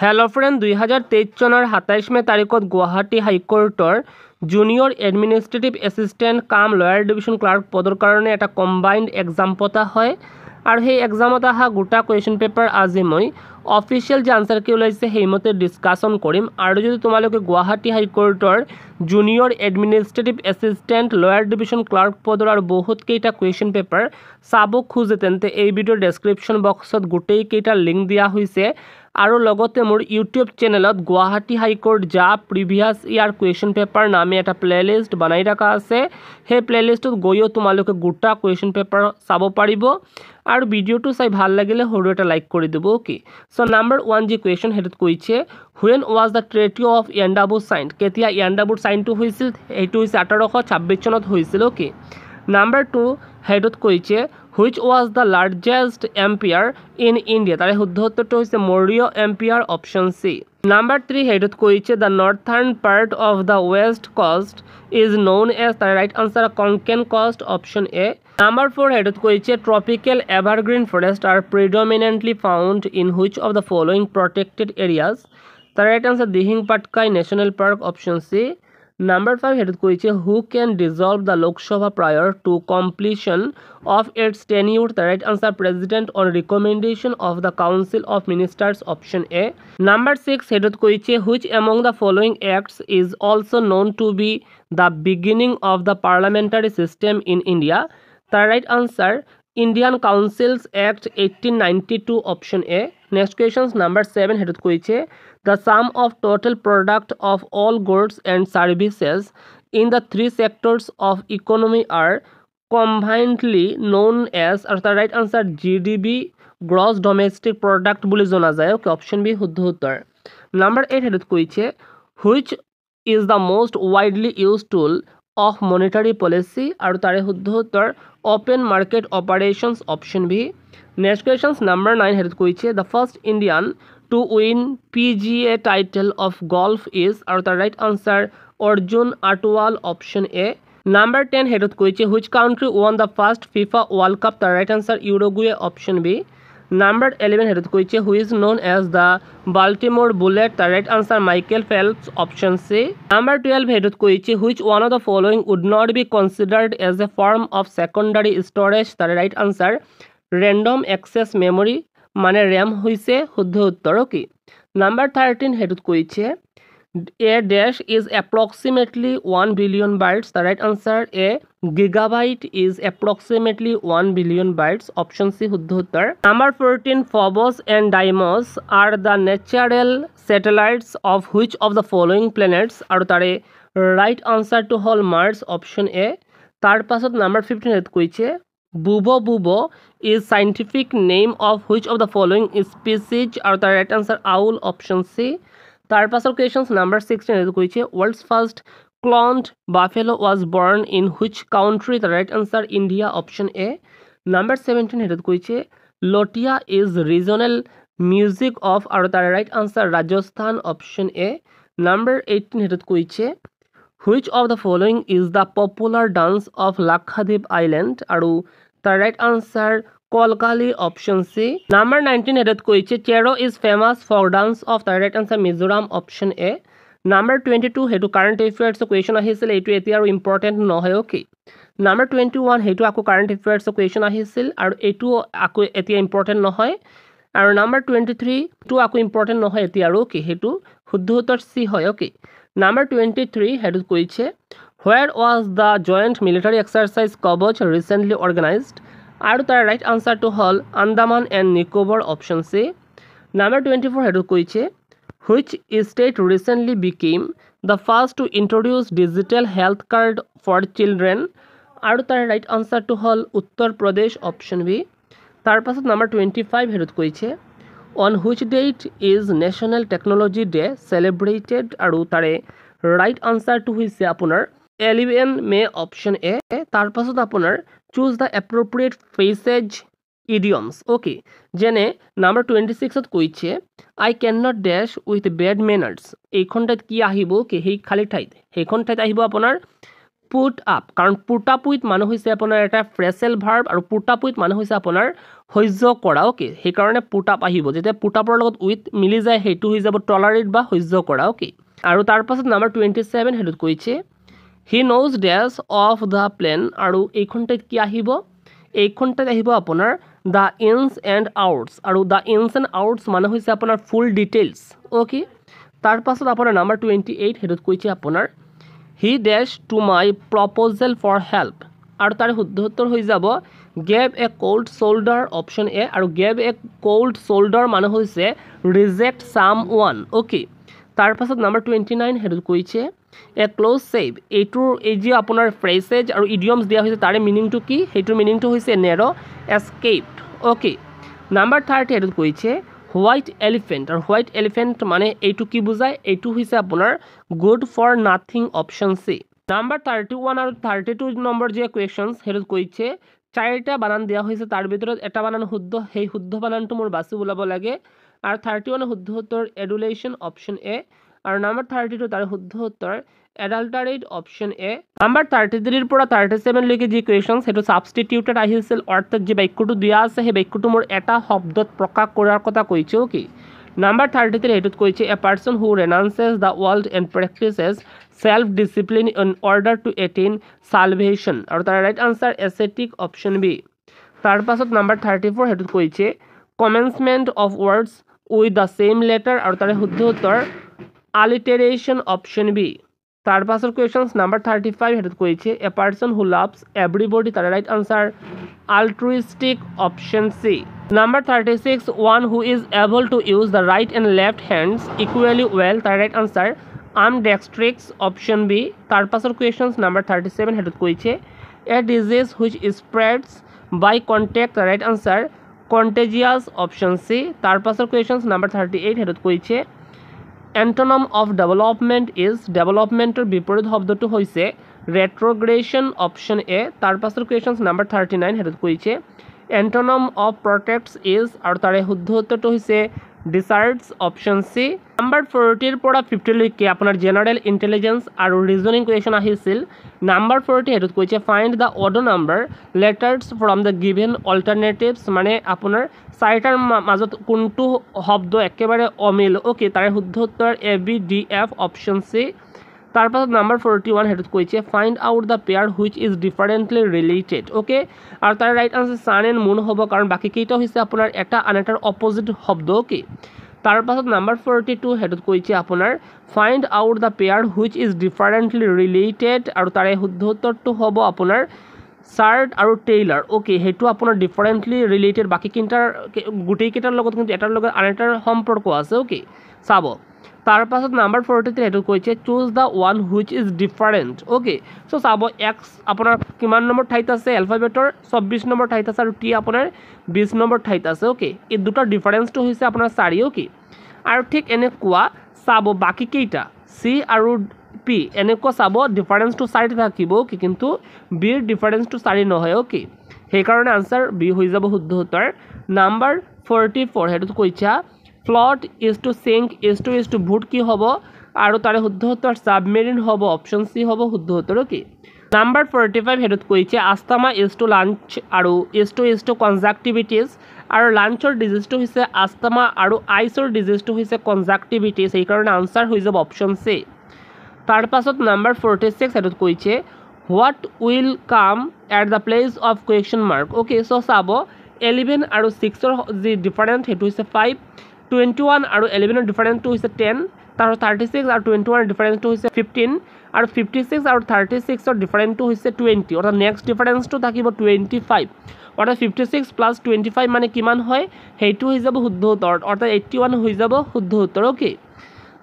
Hello friend 2023 চনৰ 27 মে তাৰিখত গুৱাহাটী হাইকোৰ্টৰ জুনিয়ৰ এডমিনিষ্ট্ৰেটিভ এছিষ্টেণ্ট কাম লয়াৰ ডিভিজন ক্লাৰ্ক পদৰ কাৰণে এটা কম্বাইন্ড এক্সাম পতা হয় আৰু সেই এক্সামত আহা গোটা কুৱেশ্যন পেপাৰ আজি মই অফিচিয়েল যে আনসাৰ কি ওলাইছে সেইমতে ডিসকাশন কৰিম আৰু যদি তোমালোকে গুৱাহাটী হাইকোৰ্টৰ junior administrative assistant lawyer division clerk পদৰ আৰু বহুত কেইটা কুৱেশ্যন পেপাৰ চাব খোজে তেন্তে এই ভিডিঅ'ৰ ডেসক্ৰিপশ্যন বক্সত গোটেই কেইটা লিংক দিয়া হৈছে আৰু লগতে মোৰ ইউটিউব চেনেলত গুৱাহাটী হাইকোৰ্ট যা প্ৰিভিয়াছ ইয়াৰ কুৱেশ্যন পেপাৰ নামে এটা প্লেলিষ্ট বনাই ৰাখা আছে সেই প্লেলিষ্টত গৈও তোমালোকে গোটা কুৱেশ্যন পেপাৰ চাব পাৰিব আৰু ভিডিঅ'টো চাই ভাল লাগিলে সৰু এটা লাইক কৰি দিব ওকে সো নাম্বাৰ 1 যি কুৱেশ্যন হেডত কৈছে when was the treaty of Istanbul signed কেতিয়া Istanbul সাইনটো হৈছিল এইটো হৈছে 1826 চনত হৈছিল ওকে নাম্বাৰ 2 হেডত কৈছে which was the largest empire in India তাৰে শুদ্ধ উত্তৰটো হৈছে Maurya empire option C number 3 হেডত কৈছে the northern part of the west coast is known as the right answer Konkan coast option A number 4 হেডত কৈছে tropical evergreen forests are predominantly found in which of the following protected areas the right answer Dihing Patkai national park option C number 5 হেডত কৈছে who can dissolve the Lok Sabha prior to completion of its tenure the right answer president on recommendation of the council of ministers option A number 6 হেডত কৈছে which among the following acts is also known to be the beginning of the parliamentary system in India the right answer Indian Councils Act 1892 option A next questions number 7 হেডত কৈছে the sum of total product of all goods and services in the three sectors of economy are combinedly known as or the right answer GDP gross domestic product বুলি জনা যায় okay option B শুদ্ধ উত্তৰ number 8 হেডত কৈছে which is the most widely used tool of monetary policy আৰু তাৰে শুদ্ধ উত্তৰ open market operations option B next questions number 9 হেডত কৈছে the first Indian to win PGA title of golf is or the right answer Arjun Atwal option A number 10 হেডত কৈছে which country won the first FIFA World Cup the right answer Uruguay option B number 11 হেডত কৈছে who is known as the Baltimore Bullet the right answer Michael Phelps option C number 12 হেডত কৈছে which one of the following would not be considered as a form of secondary storage the right answer random access memory মানে RAM হৈছে শুদ্ধ উত্তৰ কি number 13 হেডত কৈছে a dash is approximately 1 billion bytes the right answer a gigabyte is approximately 1 billion bytes option C শুদ্ধ উত্তৰ number 14 Phobos and Deimos are the natural satellites of which of the following planets আৰু তাৰে right answer to hall Mars option A তাৰ পাছত number 15 হেডত কৈছে Bubo bubo is scientific name of which of the following species or the right answer owl option C tar pasor questions number 16 is koiche world's first cloned buffalo was born in which country the right answer India option A number 17 is koiche lotia is regional music of or the right answer Rajasthan option A number 18 is koiche which of the following is the popular dance of Lakshadweep Island aru the right answer Kolkali option C number 19 headed koiche Chero is famous for dance of the right answer Mizoram option A number 22 hetu current affairs question ahisil etu etia aru important no hoy okay number 21 hetu ako current affairs question ahisil aru etu ako etia important no hoy aru number 23 tu ako important no hoy etia aru okay hetu শুদ্ধ উত্তৰ C hoy okay number 23 headed koiche where was the joint military exercise Kavach recently organized আৰু তাৰ right answer to hall Andaman and Nicobar option C number 24 হেডত কৈছে which state recently became the first to introduce digital health card for children আৰু তাৰ right answer to hall Uttar Pradesh option B তাৰ পাছত number 25 হেডত কৈছে on which date is national technology day celebrated আৰু তাৰে right answer to হৈছে আপোনাৰ 11 May option A তাৰ পাছত আপোনাৰ choose the appropriate phrasage idioms okay jene number 26 ত কৈছে I cannot dash with bad manners এইখন ঠাইত কি আহিব কি হেই খালি ঠাইত সেইখন ঠাইত আহিব আপোনাৰ পুট আপ, কাৰণ পুট আপ উইথ মানে হৈছে আপোনাৰ এটা ফ্ৰেচেল ভাৰ্ব আৰু পুট আপ উইথ মানে হৈছে আপোনাৰ সহ্য কৰা। অ'কে, সেইকাৰণে পুট আপ আহিব। যেতিয়া পুট আপৰ লগত উইথ মিলি যায় সেইটো হৈ যাব টলাৰেট বা সহ্য কৰা। অ'কে, আৰু তাৰ পাছত নাম্বাৰ 27 সেইটোত কৈছে he knows dash of the plane, আৰু এইখনটাত কি আহিব? এইখনটাত আহিব আপোনাৰ দ্য ইনছ এণ্ড আউটছ, আৰু দ্য ইনছ এণ্ড আউটছ মানে হৈছে আপোনাৰ ফুল ডিটেইলছ। অ'কে, তাৰ পাছত আপোনাৰ নাম্বাৰ 28 সেইটোত কৈছে আপোনাৰ he dash to my proposal for help, আৰু তাৰে শুদ্ধ উত্তৰ হৈ যাব gave a cold shoulder, option A. আৰু গেভ এ কোল্ড শোল্ডাৰ মানে হৈছে ৰিজেক্ট ছাম ওৱান। অ'কে, তাৰ পাছত নাম্বাৰ 29 সেইটোত কৈছে এ ক্ল'জ ছেভ, এই যে আপোনাৰ ফ্ৰেছেজ আৰু ইডিয়মছ দিয়া হৈছে তাৰে মিনিংটো কি? সেইটোৰ মিনিংটো হৈছে নেৰ' এস্কেপড। অ'কে, নাম্বাৰ 30 সেইটোত কৈছে হোৱাইট এলিফেণ্ট, আৰু হোৱাইট এলিফেণ্ট মানে এইটো কি বুজায়? এইটো হৈছে আপোনাৰ good for nothing, option C. Number 31 আৰু 32 নম্বৰ যে কুৱেশ্যনছ সেইটোত কৈছে 4টা বানান দিয়া হৈছে, তাৰ ভিতৰত এটা বানান শুদ্ধ, সেই শুদ্ধ বানানটো মোৰ বাছি ওলাব লাগে। আৰু 31 শুদ্ধ উত্তৰ এডুলেশ্যন, অপশ্যন এ। আৰু নাম্বাৰ 32 তাৰ শুদ্ধ উত্তৰ এডাল্টাৰেট, অপশ্যন এ। নাম্বাৰ 33 পৰা 37 লৈকে যি কুৱেশ্যন সেইটো ছাবষ্টিটিউটেড আহিছিল, অৰ্থাৎ যে বাক্যটো দিয়া আছে সেই বাক্যটো মোৰ এটা শব্দত প্ৰকাশ কৰাৰ কথা কৈছে। অ'কে, নাম্বাৰ 33 সেইটোত কৈছে a person who renounces the world and practises self discipline in order to attain salvation, আৰু তাৰ right answer ascetic, option B. তাৰ পাছত নাম্বাৰ 34 সেইটোত কৈছে commencement of words with the same letter, আৰু তাৰে শুদ্ধ উত্তৰ আলিটেৰেশ্যন, অপশ্যন বি। তাৰ পাছৰ কুৱেশ্যনছ নাম্বাৰ 35 সেইটোত কৈছে a person who loves everybody, তাৰে right answer altruistic, option C. Number 36 one who is able to use the right and left hands equally well, তাৰে right answer ambidextrous, option B. তাৰ পাছৰ questions number 37 সেইটোত কৈছে a disease which spreads by contact, তাৰে right answer contagious, option C. তাৰ পাছৰ questions number 38 সেইটোত কৈছে এণ্টনম অফ ডেভেলপমেণ্ট ইজ, ডেভেলপমেণ্টৰ বিপৰীত শব্দটো হৈছে ৰেট্ৰগ্ৰেশ্যন, অপশ্যন এ। তাৰ পাছৰ কুৱেশ্যনছ নাম্বাৰ 39 সেইটোত কৈছে এণ্টনম অফ প্ৰটেক্টছ ইজ, আৰু তাৰে শুদ্ধ উত্তৰটো হৈছে ডিচাৰ্টছ, অপশ্যন চি। নাম্বাৰ 40 পৰা 50 লৈকে আপোনাৰ জেনাৰেল ইণ্টেলিজেন্স আৰু ৰিজনিং কুৱেশ্যন আহিছিল। নাম্বাৰ 40 সেইটোত কৈছে find the odd number letters from the given alternatives, মানে আপোনাৰ চাৰিটাৰ মাজত কোনটো শব্দ একেবাৰে অমিল। অ'কে, তাৰে শুদ্ধ উত্তৰ A B D F, option C. তাৰ পাছত নাম্বাৰ 41 সেইটোত কৈছে find out the pair which is differently related. Okay, আৰু তাৰ right answer sun and moon হ'ব, কাৰণ বাকীকেইটা হৈছে আপোনাৰ এটা আন এটাৰ অপজিট শব্দ। অ'কে, তাৰ পাছত নাম্বাৰ 42 সেইটোত কৈছে আপোনাৰ find out the pair which is differently related, আৰু তাৰে শুদ্ধ উত্তৰটো হ'ব আপোনাৰ চাৰ্ট আৰু টেইলাৰ। অ'কে, সেইটো আপোনাৰ ডিফাৰেণ্টলি ৰিলেটেড, বাকীকেইটাৰ গোটেইকেইটাৰ লগত কিন্তু এটাৰ লগত আন এটাৰ সম্পৰ্ক আছে। অ'কে, চাব। তাৰ পাছত নাম্বাৰ 43 সেইটোত কৈছে choose the one which is different. Okay, so' sub X আপোনাৰ কিমান নম্বৰ ঠাইত আছে এলফাবেটৰ 24 নম্বৰ ঠাইত আছে, আৰু টি আপোনাৰ 20 নম্বৰ ঠাইত আছে। অ'কে, এই দুটাৰ ডিফাৰেঞ্চটো হৈছে আপোনাৰ 4। অ'কে, আৰু ঠিক এনেকুৱা চাব বাকীকেইটা চি আৰু পি এনেকুৱা চাব ডিফাৰেঞ্চটো 4 থাকিব। অ'কে, কিন্তু বিৰ ডিফাৰেঞ্চটো 4 নহয়। অ'কে, সেইকাৰণে আনসাৰ বি হৈ যাব শুদ্ধ উত্তৰ। নাম্বাৰ 44 সেইটোত কৈছা float is to sink is to ভুট কি হ'ব, আৰু তাৰে শুদ্ধ উত্তৰ ছাবমেৰিন হ'ব, অপশ্যন চি হ'ব শুদ্ধ উত্তৰ। অ'কে, নাম্বাৰ 45 সেইটোত কৈছে আস্থামা ইজ টু লাঞ্চ, আৰু ইজ টু কনজাক্টিভিটিছ, আৰু লাঞ্চৰ ডিজিজটো হৈছে আস্থামা আৰু আইচৰ ডিজিজটো হৈছে কনজাক্টিভিটিছ, সেইকাৰণে আনসাৰ হৈ যাব অপশ্যন চি। তাৰ পাছত নাম্বাৰ 46 সেইটোত কৈছে what will come at the place of question mark. Okay, so' sub 11 আৰু 6ৰ যি ডিফাৰেঞ্চ সেইটো হৈছে 5, 21 আৰু 11ৰ ডিফাৰেঞ্চটো হৈছে 10, তাৰ 36 আৰু 21ৰ ডিফাৰেঞ্চটো হৈছে 15, আৰু 56 আৰু 36ৰ ডিফাৰেঞ্চটো হৈছে 20, অৰ্থাৎ নেক্সট ডিফাৰেঞ্চটো থাকিব 25, অৰ্থাৎ 56 প্লাছ 25 মানে কিমান হয় সেইটো হৈ যাব শুদ্ধ উত্তৰ, অৰ্থাৎ 81 হৈ যাব শুদ্ধ উত্তৰ। অ'কে,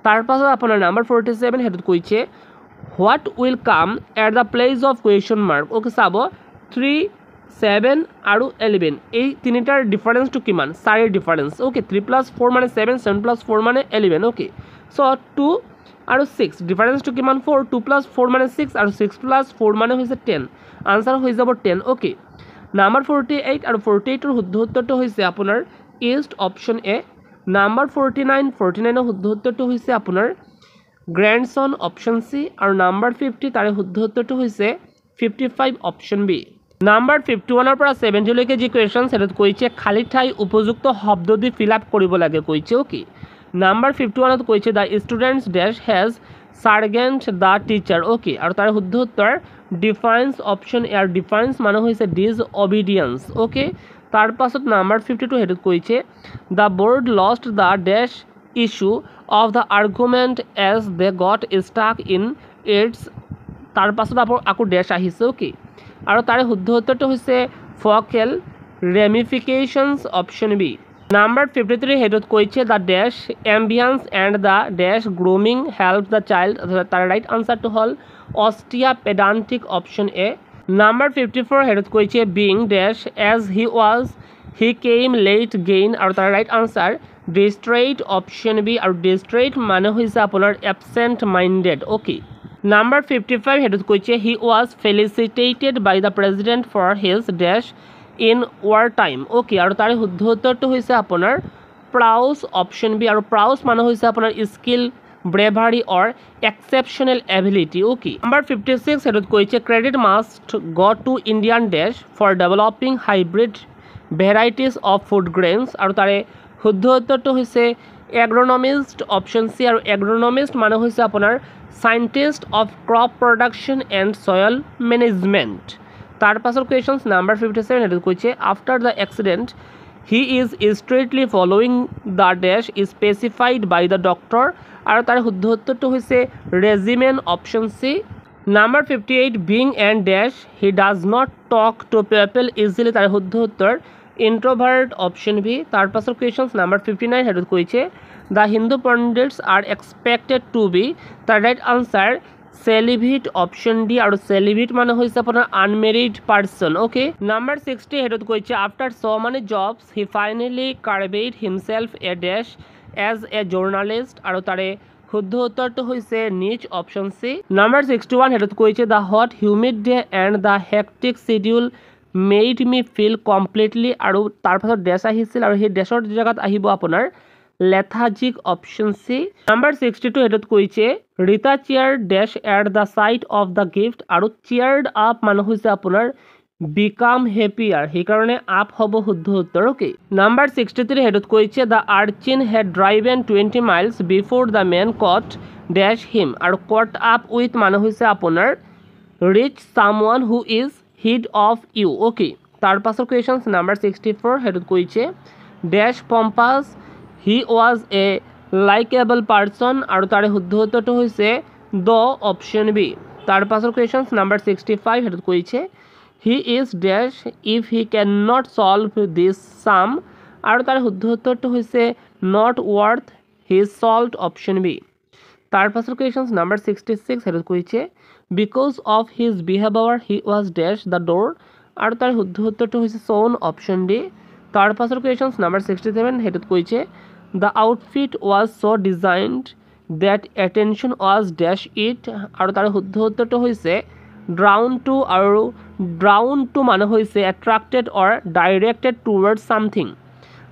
তাৰ পাছত আপোনাৰ নাম্বাৰ 47 সেইটোত কৈছে what will come at the place of question mark. Okay, চাব 3, 7 আৰু 11 এই তিনিটাৰ ডিফাৰেঞ্চটো কিমান 4 ডিফাৰেঞ্চ। অ'কে, 3 + 4 মানে 7, 7 + 4 মানে 11। অ'কে, চ' 2 আৰু 6 ডিফাৰেঞ্চটো কিমান 4, 2 + 4 মানে 6, আৰু 6 + 4 মানে হৈছে 10, আনসাৰ হৈ যাব 10। অ'কে, নাম্বাৰ 48 আৰু 48ৰ শুদ্ধ উত্তৰটো হৈছে আপোনাৰ ইষ্ট, অপশ্যন এ। নাম্বাৰ 49ৰ শুদ্ধ উত্তৰটো হৈছে আপোনাৰ গ্ৰেণ্ডছন অপশ্যন চি আৰু নাম্বাৰ 50 তাৰে শুদ্ধ উত্তৰটো হৈছে 55 অপশ্যন বি। নাম্বাৰ 51 পৰা 70 লৈকে যি কুৱেশ্যন সেইটোত কৈছে খালী ঠাই উপযুক্ত শব্দ দি ফিল আপ কৰিব লাগে কৈছে অ'কে। নাম্বাৰ 51 কৈছে the students dash has sergeant the teacher okay আৰু তাৰে শুদ্ধ উত্তৰ ডিফাইন্স অপশ্যন এ আৰু ডিফাইন্স মানে হৈছে ডিজ অবিডিয়েন্স অ'কে। তাৰ পাছত নাম্বাৰ 52 সেইটোত কৈছে the bird lost the dash issue of the argument as they got stuck in its তাৰ পাছত আকৌ ডেছ আহিছে অ'কে আৰু তাৰে শুদ্ধ উত্তৰটো হৈছে focal ramifications option B. Number 53 সেইটোত কৈছে the dash ambience and the dash grooming help the child তাৰ ৰাইট আনচাৰটো হ'ল অষ্টিয়া পেডান্টিক অপশ্যন এ। নাম্বাৰ 54 সেইটোত কৈছে being dash as he came late gain আৰু তাৰ right answer distrait option B আৰু ডিষ্ট্ৰেইট মানে হৈছে আপোনাৰ এবচেণ্ট মাইণ্ডেড অ'কে। নাম্বাৰ 55 সেইটোত কৈছে he was felicitated by the president for his dash in war time okay আৰু তাৰে শুদ্ধ উত্তৰটো হৈছে আপোনাৰ প্ৰাউছ অপশ্যন বি আৰু প্ৰাউছ মানে হৈছে আপোনাৰ skill bravery or exceptional ability okay. Number 56 সেইটোত কৈছে credit must go to Indian dash for developing hybrid varieties of food grains আৰু তাৰে শুদ্ধ উত্তৰটো হৈছে এগ্ৰনমিষ্ট অপশ্যন চি আৰু এগ্ৰনমিষ্ট মানে হৈছে আপোনাৰ scientist of crop production and soil management. তাৰ পাছৰ কুৱেশ্যনছ নাম্বাৰ 57 সেইটোত কৈছে after the accident he is strictly following the dash specified by the doctor আৰু তাৰ শুদ্ধ উত্তৰটো হৈছে regimen option C. Number 58 being and dash he does not talk to people easily তাৰ শুদ্ধ উত্তৰ ইণ্ট্ৰভাৰ্ট অপশ্যন বি। তাৰ পাছৰ কুৱেশ্যনছ নাম্বাৰ 59 সেইটোত কৈছে the Hindu pandits are expected to be তাৰ right answer celibate option D আৰু চেলিভিট মানে হৈছে আপোনাৰ আনমেৰিড পাৰ্চন অ'কে। নাম্বাৰ 60 সেইটোত কৈছে after so many jobs he finally carved himself a dash as a journalist আৰু তাৰে শুদ্ধ উত্তৰটো হৈছে নিচ অপশ্যন চি। নাম্বাৰ 61 সেইটোত কৈছে the hot humid day and the hectic schedule made me feel completely আৰু তাৰপাছত ডেছ আহিছিল আৰু সেই ডেছৰ জেগাত আহিব আপোনাৰ লেথাজিক অপশ্যন চি। নাম্বাৰ 62 সেইটোত কৈছে Rita cheer dash at the sight of the gift আৰু চিয়াৰ্ড আপ মানে হৈছে আপোনাৰ বিকাম হেপিয়াৰ সেইকাৰণে আপ হ'ব শুদ্ধ উত্তৰ অ'কে। নাম্বাৰ 63 সেইটোত কৈছে the urchin had driven 20 miles before the man caught dash হিম আৰু কট আপ উইথ মানে হৈছে আপোনাৰ reach someone who is head of you okay. তাৰ পাছৰ কুৱেশ্যনছ নাম্বাৰ 64 সেইটোত কৈছে dash pompous he was a likeable person আৰু তাৰে শুদ্ধ উত্তৰটো হৈছে দ অপশ্যন বি। তাৰ পাছৰ কুৱেশ্যনছ নাম্বাৰ 65 সেইটোত কৈছে he is dash if he can not solve this sum আৰু তাৰে শুদ্ধ উত্তৰটো হৈছে not worth his salt option B. তাৰ পাছৰ কুৱেশ্যনছ নাম্বাৰ 66 সেইটোত কৈছে because of his behaviour he was dash the door আৰু তাৰ শুদ্ধ উত্তৰটো হৈছে চৌন অপশ্যন ডি। তাৰ পাছৰ কুৱেশ্যনছ নাম্বাৰ 67 সেইটোত কৈছে the outfit was so' designed that attention was dash it আৰু তাৰ শুদ্ধ উত্তৰটো হৈছে ড্ৰাউন টু আৰু ড্ৰাউন টু মানে হৈছে attracted or directed towards something.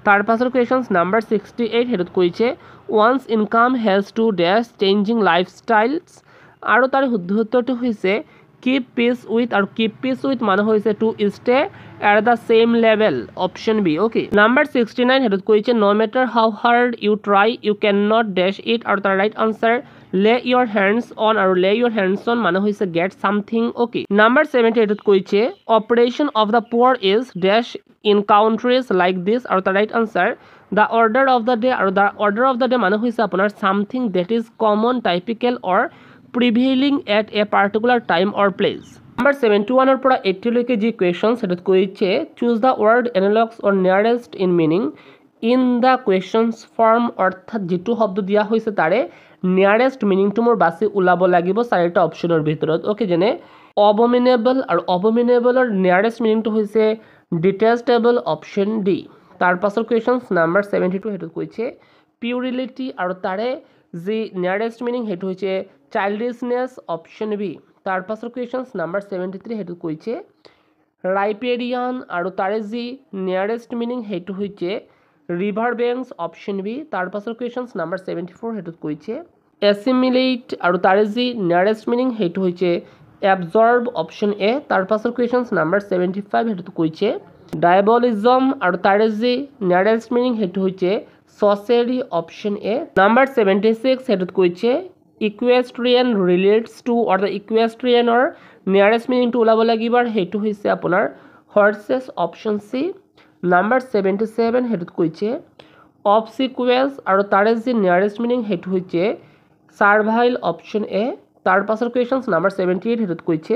তাৰ পাছৰ কুৱেশ্যনছ নাম্বাৰ 68 সেইটোত কৈছে one's income has to dash changing lifestyles আৰু তাৰ শুদ্ধ উত্তৰটো হৈছে কিপ পিচ উইথ আৰু কিপ পিচ উইথ মানে হৈছে to stay at the same level option B okay. Number 69 সেইটোত কৈছে no' matter how hard you try you can not dash it আৰু তাৰ ৰাইট আনচাৰ লে ইয়ৰ হেণ্ডছ অন আৰু লে ইয়ৰ হেণ্ডছ অন মানে হৈছে গেট ছামথিং অ'কে। নাম্বাৰ 70 এইটোত কৈছে operation of the power is dash in countries like this আৰু তাৰ right answer the order of the day আৰু the order of the day মানে হৈছে আপোনাৰ something that is common typical or prevailing at a particular time or place. Number 71 পৰা 80 লৈকে যি question সেইটোত কৈছে choose the word analogous or nearest in meaning in the questions form অৰ্থাৎ যিটো শব্দ দিয়া হৈছে তাৰে নিয়াৰেষ্ট মিনিংটো মোৰ বাছি ওলাব লাগিব চাৰিটা অপশ্যনৰ ভিতৰত অ'কে। যেনে অবমিনেবল আৰু অবমিনেবলৰ নিয়াৰেষ্ট মিনিংটো হৈছে ডিটেষ্টেবল অপশ্যন ডি। তাৰ পাছৰ কুৱেশ্যনছ নাম্বাৰ 72 সেইটোত কৈছে পিউৰিলিটি আৰু তাৰে যি নিয়াৰেষ্ট মিনিং সেইটো হৈছে চাইল্ডিছনেছ অপশ্যন বি। তাৰ পাছৰ কুৱেশ্যনছ নাম্বাৰ 73 সেইটোত কৈছে ৰাইপেৰিয়ান আৰু তাৰে যি নিয়াৰেষ্ট মিনিং সেইটো হৈছে ৰিভাৰ বেংকছ অপশ্যন বি। তাৰ পাছৰ কুৱেশ্যনছ নাম্বাৰ 74 সেইটোত কৈছে এছিমিলেট আৰু তাৰে যি নিয়াৰেষ্ট মিনিং সেইটো হৈছে এবজৰ্ব অপশ্যন এ। তাৰ পাছৰ কুৱেশ্যনছ নাম্বাৰ 75 সেইটো কৈছে ডায়াবলিজম আৰু তাৰে যি নিয়াৰেষ্ট মিনিং সেইটো হৈছে সচেৰি অপশ্যন এ। নাম্বাৰ 76 সেইটোত কৈছে ইকুৱেষ্ট্ৰিয়ান ৰিলেটছ টু অৰ্থাৎ ইকুৱেষ্ট্ৰিয়ানৰ নিয়াৰেষ্ট মিনিংটো ওলাব লাগিব আৰু সেইটো হৈছে আপোনাৰ হৰ্চেছ অপশ্যন চি। নাম্বাৰ 77 সেইটোত কৈছে অবচিকুৱেঞ্চ আৰু তাৰে যি নিয়াৰেষ্ট মিনিং সেইটো হৈছে সাৰ্ভাইল অপশ্যন এ। তাৰ পাছৰ কুৱেশ্যনছ নাম্বাৰ 78 সেইটোত কৈছে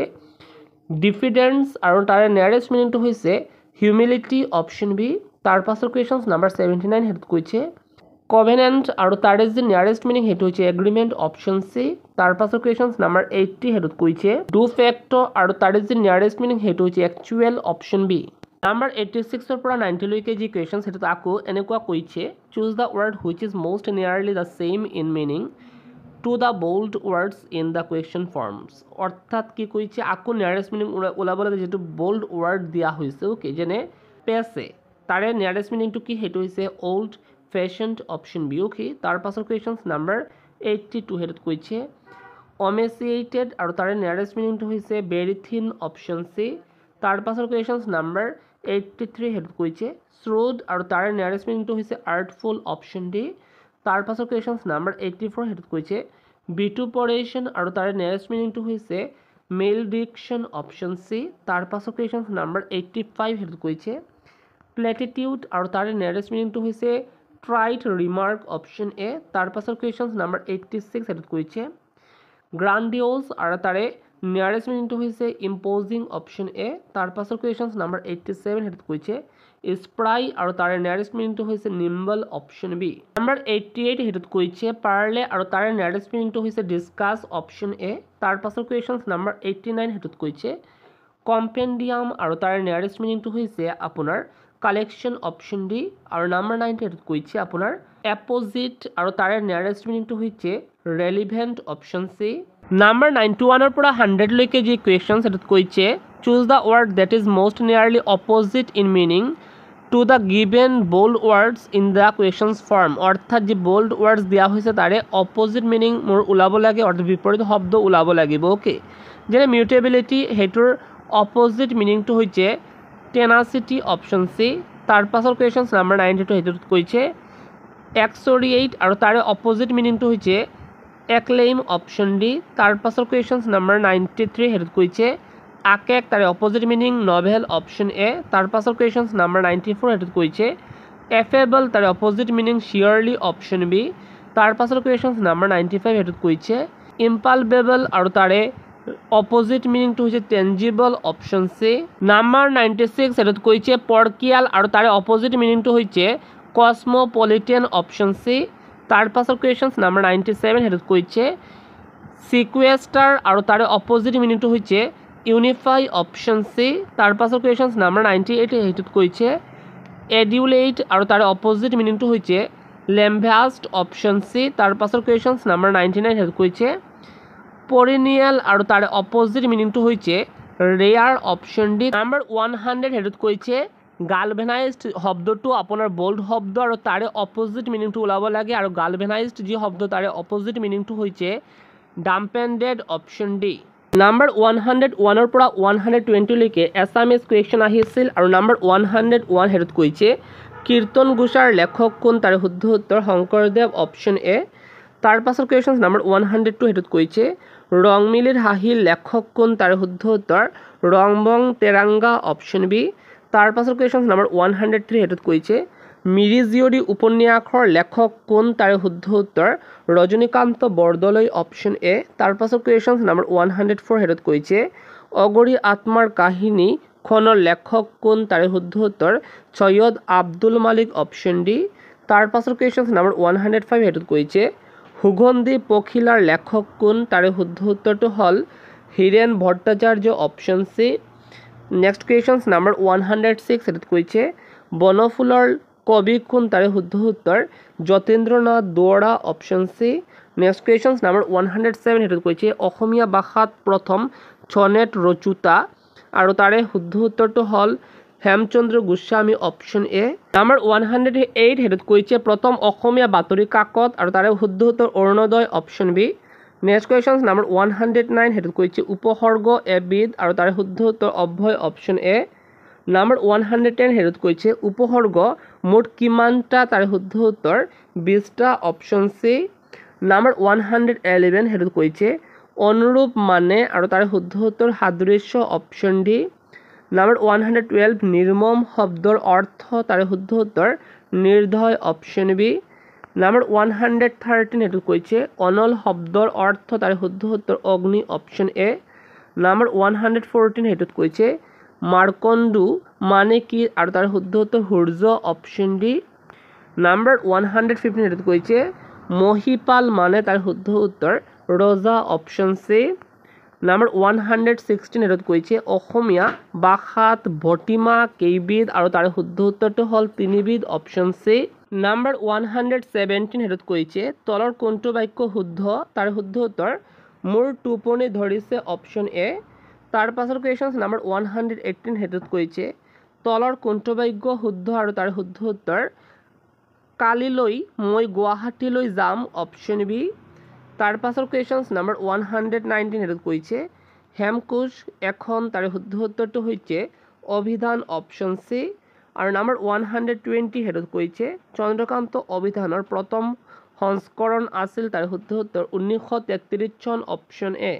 ডিফিডেন্স আৰু তাৰে নিয়াৰেষ্ট মিনিংটো হৈছে হিউমিলিটি অপশ্যন বি। তাৰ পাছৰ কুৱেশ্যনছ নাম্বাৰ 79 সেইটোত কৈছে কভেনেণ্ট আৰু তাৰে যি নিয়াৰেষ্ট মিনিং সেইটো হৈছে এগ্ৰিমেণ্ট অপশ্যন চি। তাৰ পাছৰ কুৱেশ্যনছ নাম্বাৰ 80 সেইটোত কৈছে ডু ফেক্ট আৰু তাৰে যি নিয়াৰেষ্ট মিনিং সেইটো হৈছে একচুৱেল অপশ্যন বি। নাম্বাৰ 86 পৰা 90 লৈকে যি কুৱেশ্যন সেইটোত আকৌ এনেকুৱা কৈছে choose the word which is most nearly the same in meaning to the bold words in the question forms. অৰ্থাৎ কি কৈছে আকৌ নিয়াৰেষ্ট মিনিং ওলাব লাগে যিটো বোল্ড ৱৰ্ড দিয়া হৈছে অ'কে যেনে পেছে তাৰে নিয়াৰেষ্ট মিনিংটো কি সেইটো হৈছে অল্ড ফেশ্বনড অপশ্যন বি অ'কে। তাৰ পাছৰ কুৱেশ্যনছ নাম্বাৰ 82 সেইটোত কৈছে অমেচিয়েটেড আৰু তাৰে নিয়াৰেষ্ট মিনিংটো হৈছে ভেৰি থিন অপশ্যন চি। তাৰ পাছৰ কুৱেশ্যনছ নাম্বাৰ 83 সেইটোত কৈছে শ্ৰুড আৰু তাৰে নিয়াৰেষ্ট মিনিংটো হৈছে আৰ্টফুল অপশ্যন ডি। তাৰ পাছৰ কুৱেশ্যনছ নাম্বাৰ 84 সেইটোত কৈছে বিটুপৰেশ্যন আৰু তাৰে নিয়াৰেষ্ট মিনিংটো হৈছে মেলডিকশ্যন অপশ্যন চি। তাৰ পাছৰ কুৱেশ্যনছ নাম্বাৰ 85 সেইটোত কৈছে প্লেটিটিউড আৰু তাৰে নিয়াৰেষ্ট মিনিংটো হৈছে ট্ৰাইট ৰিমাৰ্ক অপশ্যন এ। তাৰ পাছৰ কুৱেশ্যনছ নাম্বাৰ 86 সেইটোত কৈছে গ্ৰাণ্ডিঅ'জ আৰু তাৰে নিয়াৰেষ্ট মিনিংটো হৈছে ইম্প'জিং অপশ্যন এ। তাৰ পাছৰ কুৱেশ্যনছ নাম্বাৰ 87 সেইটোত কৈছে স্প্ৰাই আৰু তাৰে নিয়াৰেষ্ট মিনিংটো হৈছে নিম্বল অপশ্যন বি। নাম্বাৰ 88 সেইটোত কৈছে পাৰ্লে আৰু তাৰে নিয়াৰেষ্ট মিনিংটো হৈছে ডিছকাছ অপশ্যন এ। তাৰ পাছৰ কুৱেশ্যনছ নাম্বাৰ 89 সেইটোত কৈছে কম্পেণ্ডিয়াম আৰু তাৰে নিয়াৰেষ্ট মিনিংটো হৈছে আপোনাৰ কালেকশ্যন অপশ্যন ডি। আৰু নাম্বাৰ 90 সেইটোত কৈছে আপোনাৰ এপজিট আৰু তাৰে নিয়াৰেষ্ট মিনিংটো হৈছে ৰেলিভেণ্ট অপশ্যন চি। নাম্বাৰ 91 পৰা 100 লৈকে যি কুৱেশ্যন সেইটোত কৈছে choose the word that is most nearly opposite in meaning to the given bold words in the questions form. অৰ্থাৎ যি বোল্ড ৱৰ্ডছ দিয়া হৈছে তাৰে অপজিট মিনিং মোৰ ওলাব লাগে অৰ্থাৎ বিপৰীত শব্দ ওলাব লাগিব অ'কে। যেনে মিউটেবিলিটি সেইটোৰ অপজিট মিনিংটো হৈছে টেনাচিটি অপশ্যন চি। তাৰ পাছৰ কুৱেশ্যনছ নাম্বাৰ 92 সেইটোত কৈছে এক্সৰিয়েট আৰু তাৰে অপজিট মিনিংটো হৈছে একলেইম অপশ্যন ডি। তাৰ পাছৰ কুৱেশ্যনছ নাম্বাৰ 93 সেইটোত কৈছে আকেক তাৰে opposite meaning novel option A. তাৰ পাছৰ কুৱেশ্যনছ নাম্বাৰ 94 সেইটোত কৈছে এফেবল তাৰে অপজিট মিনিং চিয়ৰলি অপশ্যন বি। তাৰ পাছৰ কুৱেশ্যনছ নাম্বাৰ 95 সেইটোত কৈছে ইম্পালবেবল আৰু তাৰে অপজিট মিনিংটো হৈছে টেঞ্জিবল অপশ্যন চি। নাম্বাৰ 96 সেইটোত কৈছে পৰ্কিয়াল আৰু তাৰে অপজিট মিনিংটো হৈছে কসমপলিটেন অপশ্যন চি। তাৰ পাছৰ কুৱেশ্যনছ নাম্বাৰ 97 সেইটোত কৈছে চিকুৱেষ্টাৰ আৰু তাৰে অপজিট মিনিংটো হৈছে ইউনিফাই অপশ্যন চি। তাৰ পাছৰ কুৱেশ্যনছ নাম্বাৰ 98 সেইটোত কৈছে এডিউলেট আৰু তাৰে অপজিট মিনিংটো হৈছে লেম্বাষ্ট অপশ্যন চি। তাৰ পাছৰ কুৱেশ্যনছ নাম্বাৰ 99 সেইটোত কৈছে পৰিনিয়েল আৰু তাৰে অপজিট মিনিংটো হৈছে ৰেয়াৰ অপশ্যন ডি। নাম্বাৰ 100 সেইটোত কৈছে গালভেনাইজড শব্দটো আপোনাৰ বোল্ড শব্দ আৰু তাৰে অপজিট মিনিংটো ওলাব লাগে আৰু গালভেনাইজড যি শব্দ তাৰে অপজিট মিনিংটো হৈছে ডাম্পেণ্ডেড অপশ্যন ডি। নাম্বাৰ 101 পৰা 120 লৈকে এছামিজ কুৱেশ্যন আহিছিল আৰু নাম্বাৰ 101 সেইটোত কৈছে কীৰ্তন ঘোষাৰ লেখক কোন তাৰে শুদ্ধ উত্তৰ শংকৰদেৱ অপশ্যন এ। তাৰ পাছৰ কুৱেশ্যন নাম্বাৰ 102 সেইটোত কৈছে ৰংমিলিৰ হাঁহিৰ লেখক কোন তাৰে শুদ্ধ উত্তৰ ৰংবং তেৰাংগা অপশ্যন বি। তাৰ পাছৰ কুৱেশ্যন নাম্বাৰ 103 সেইটোত কৈছে মিৰি জীয়ৰী উপন্যাসৰ লেখক কোন তাৰে শুদ্ধ উত্তৰ ৰজনীকান্ত বৰদলৈ অপশ্যন এ। তাৰ পাছৰ কুৱেশ্যন নাম্বাৰ 104 সেইটোত কৈছে অগৰী আত্মাৰ কাহিনীখনৰ লেখক কোন তাৰে শুদ্ধ উত্তৰ সৈয়দ আব্দুল মালিক অপশ্যন ডি। তাৰ পাছৰ কুৱেশ্যন নাম্বাৰ 105 সেইটোত কৈছে সুগন্ধি পখিলাৰ লেখক কোন তাৰে শুদ্ধ উত্তৰটো হ'ল Hiren Bhattacharya option C. Next question number 106 সেইটোত কৈছে বনফুলৰ কবি কোন তাৰে শুদ্ধ উত্তৰ Jatindranath Duwara option C. Next question number 107 সেইটোত কৈছে অসমীয়া ভাষাত প্ৰথম ছনেট ৰচোতা আৰু তাৰে শুদ্ধ উত্তৰটো হ'ল Hemchandra Goswami option A. Number 108 সেইটোত কৈছে প্ৰথম অসমীয়া বাতৰি কাকত আৰু তাৰে শুদ্ধ উত্তৰ Arunodoi option B. Next question number 109 সেইটোত কৈছে উপসৰ্গ এবিধ আৰু তাৰে শুদ্ধ উত্তৰ অভয় অপশ্যন এ। নাম্বাৰ 110 সেইটোত কৈছে উপসৰ্গ মুঠ কিমানটা তাৰে শুদ্ধ উত্তৰ 20টা অপশ্যন চি। নাম্বাৰ 111 সেইটোত কৈছে অনুৰূপ মানে আৰু তাৰে শুদ্ধ উত্তৰ সাদৃশ্য অপশ্যন ডি। নাম্বাৰ 112 নিৰ্মম শব্দৰ অৰ্থ তাৰে শুদ্ধ উত্তৰ নিৰ্দয় অপশ্যন বি। নাম্বাৰ 113 সেইটোত কৈছে অনল শব্দৰ অৰ্থ তাৰে শুদ্ধ উত্তৰ অগ্নি অপশ্যন এ। নাম্বাৰ 114 সেইটোত কৈছে মাৰ্কণ্ডু মানে কি আৰু তাৰ শুদ্ধ উত্তৰ সূৰ্য অপশ্যন ডি। নাম্বাৰ 115 সেইটোত কৈছে মহিপাল মানে তাৰ শুদ্ধ উত্তৰ ৰজা অপশ্যন চি। নাম্বাৰ 116 সেইটোত কৈছে অসমীয়া ভাষাত ভটিমা কেইবিধ আৰু তাৰ শুদ্ধ উত্তৰটো হ'ল 3বিধ অপশ্যন চি। নাম্বাৰ 117 সেইটোত কৈছে তলৰ কোনটো বাক্য শুদ্ধ তাৰ শুদ্ধ উত্তৰ মোৰ টোপনি ধৰিছে অপশ্যন এ। তাৰ পাছৰ কুৱেশ্যন নাম্বাৰ 118 সেইটোত কৈছে তলৰ কোনটো বাক্য শুদ্ধ আৰু তাৰ শুদ্ধ উত্তৰ কালিলৈ মই গুৱাহাটীলৈ যাম অপশ্যন বি। তাৰ পাছৰ কুৱেশ্যন নাম্বাৰ 119 সেইটোত কৈছে হেমকোষ এখন তাৰে শুদ্ধ উত্তৰটো হৈছে অভিধান অপশ্যন চি। আৰু নাম্বাৰ 120 সেইটোত কৈছে চন্দ্ৰকান্ত অভিধানৰ প্ৰথম সংস্কৰণ আছিল তাৰে শুদ্ধ উত্তৰ 1933 চন অপশ্যন এ।